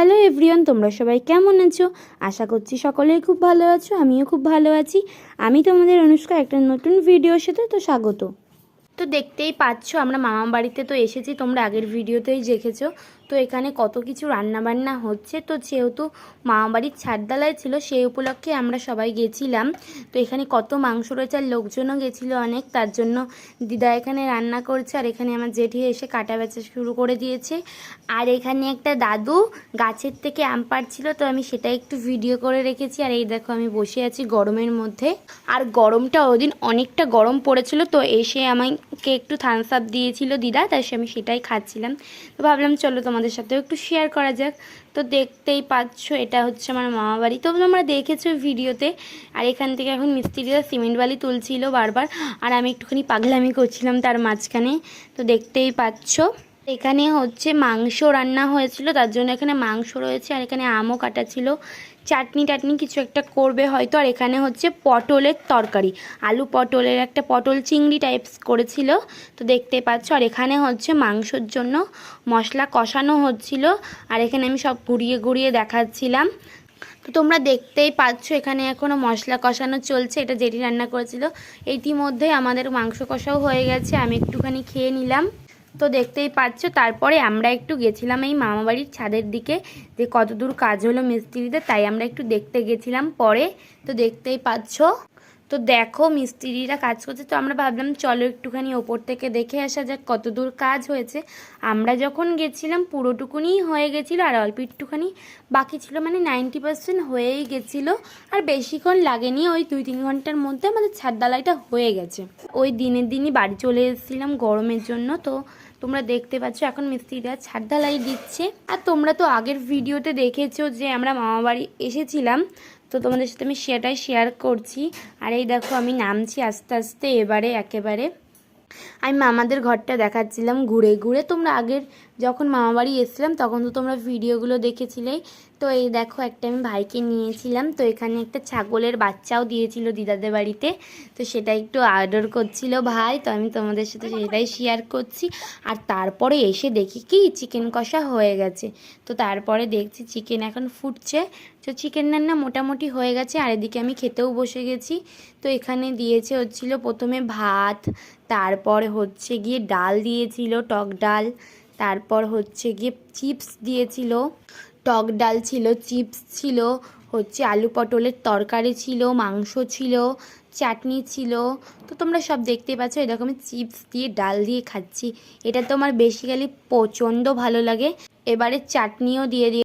Hello everyone, তোমরা সবাই কেমন আছো? আশা করছি সকলেই খুব ভালো আছো। আমিও খুব ভালো আছি। আমি তোমাদের অনুষ্কা একটা নতুন ভিডিওর সাথে তো স্বাগত। তো দেখতেই পাচ্ছ আমরা মামা বাড়িতে তো এসেছি, তোমরা আগের ভিডিওতেই দেখেছো। তো এখানে কত কিছু রান্নাবান্না হচ্ছে। তো যেহেতু মামা বাড়ির ছাদডালায় ছিল, সেই উপলক্ষে আমরা সবাই গেছিলাম। তো এখানে কত মাংস রয়েছে আর লোকজনও গেছিলো অনেক, তার জন্য দিদা এখানে রান্না করছে। আর এখানে আমার জেঠি এসে কাটা বেচা শুরু করে দিয়েছে। আর এখানে একটা দাদু গাছের থেকে আম পাড়ছিল, তো আমি সেটা একটু ভিডিও করে রেখেছি। আর এই দেখো আমি বসে আছি গরমের মধ্যে, আর গরমটা ওদিন অনেকটা গরম পড়েছিল। তো এসে আমাকে একটু থামস আপ দিয়েছিল দিদা, তাই আমি সেটাই খাচ্ছিলাম। তো ভাবলাম চলো তোমাদের সাথেও একটু শেয়ার করা যাক। তো দেখতেই পাচ্ছ এটা হচ্ছে আমার মামা বাড়ি, তো তোমরা দেখেছো ভিডিওতে। আর এখান থেকে এখন মিস্ত্রিরা সিমেন্ট বালি তুলছিল বারবার, আর আমি একটুখানি পাগলামি করছিলাম তার মাঝখানে। তো দেখতেই পাচ্ছ এখানে হচ্ছে মাংস রান্না হয়েছিল, তার জন্য এখানে মাংস রয়েছে। আর এখানে আমও কাটা ছিল, চাটনি টাটনি কিছু একটা করবে হয়তো। আর এখানে হচ্ছে পটলের তরকারি, আলু পটলের একটা পটল চিংড়ি টাইপস করেছিল, তো দেখতে পাচ্ছ। আর এখানে হচ্ছে মাংসর জন্য মশলা কষানো হচ্ছিল, আর এখানে আমি সব ঘুরিয়ে ঘুরিয়ে দেখাচ্ছিলাম। তো তোমরা দেখতেই পাচ্ছ এখানে এখনও মশলা কষানো চলছে, এটা জেঠি রান্না করেছিল। ইতিমধ্যে আমাদের মাংস কষাও হয়ে গেছে, আমি একটুখানি খেয়ে নিলাম। তো দেখতেই পাচ্ছ তারপরে আমরা একটু গেছিলাম এই মামাবাড়ির ছাদের দিকে, যে কতদূর কাজ হলো মিস্ত্রিদের, তাই আমরা একটু দেখতে গেছিলাম পরে। তো দেখতেই পাচ্ছ, তো দেখো মিস্ত্রিরা কাজ করছে। তো আমরা ভাবলাম চলো একটুখানি ওপর থেকে দেখে আসা যাক কতদূর কাজ হয়েছে। আমরা যখন গেছিলাম পুরোটুকুনি হয়ে গেছিলো, আর অল্প একটুখানি বাকি ছিল, মানে 90% হয়েই গেছিলো। আর বেশিক্ষণ লাগেনি, ওই 2-3 ঘন্টার মধ্যে আমাদের ছাদ ঢালাইটা হয়ে গেছে। ওই দিনের দিনই বাড়ি চলে এসেছিলাম গরমের জন্য। তো তোমরা দেখতে পাচ্ছ এখন মিস্ত্রিরা ছাদ ঢালাই দিচ্ছে। আর তোমরা তো আগের ভিডিওতে দেখেছো যে আমরা মামাবাড়ি এসেছিলাম, তো তোমাদের সাথে আমি সেটাই শেয়ার করছি। আর এই দেখো আমি নামছি আস্তে আস্তে এবারে একেবারে। আমি মামাদের ঘরটা দেখাচ্ছিলাম ঘুরে ঘুরে। তোমরা আগের যখন মামাবাড়ি এসেছিলাম তখন তো তোমরা ভিডিওগুলো দেখেছিলেই। তো এই দেখো একটা আমি ভাইকে নিয়েছিলাম, তো এখানে একটা ছাগলের বাচ্চাও দিয়েছিল দিদাদের বাড়িতে, তো সেটা একটু অর্ডার করছিল ভাই, তো আমি তোমাদের সাথে সেটাই শেয়ার করছি। আর তারপরে এসে দেখি কি চিকেন কষা হয়ে গেছে। তো তারপরে দেখছি চিকেন এখন ফুটছে। তো চিকেন রান্না মোটামুটি হয়ে গেছে, আর এদিকে আমি খেতেও বসে গেছি। তো এখানে দিয়েছে হচ্ছিল প্রথমে ভাত, তারপরে হচ্ছে গিয়ে ডাল দিয়েছিল, টক ডাল, তারপর হচ্ছে গিয়ে চিপস দিয়েছিল, টক ডাল ছিল, চিপস ছিল, হচ্ছে আলু পটলের তরকারি ছিল, মাংস ছিল, চাটনি ছিল। তো তোমরা সব দেখতে পাচ্ছ, এরকম আমি চিপস দিয়ে ডাল দিয়ে খাচ্ছি। এটা তো আমার বেসিক্যালি প্রচণ্ড ভালো লাগে। এবারে চাটনিও দিয়ে